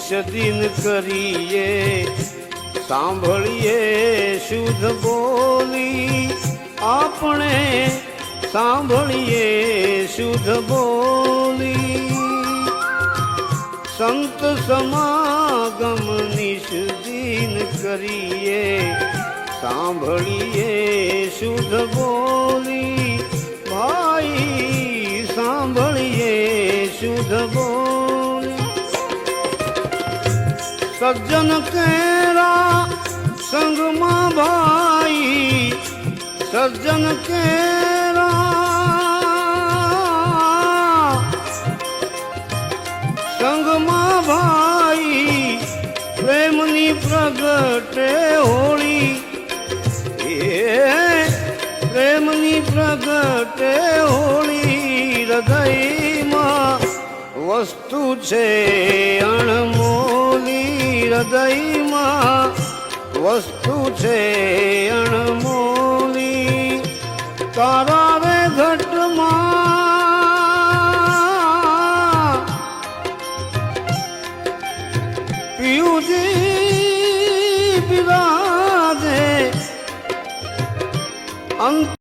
નિષદિન કરીએ સાંભળીએ શુદ્ધ બોલી આપણે સાંભળીએ શુદ્ધ બોલી સંત સમાગમ નિષદિન કરીએ સાંભળીએ શુદ્ધ બોલી ભાઈ સાંભળીએ શુદ્ધ બોલી સજ્જન કેરા સંગમાં ભાઈ સજ્જન કેરા સંગમાં ભાઈ પ્રેમની પ્રગટે હોળી પ્રેમની પ્રગટે હોળી હૃદયમાં વસ્તુ છે અણમોલી હૃદયમાં વસ્તુ છે અણમોલી તારા રે ઘટમાં પિયુજી બિરાજે અંત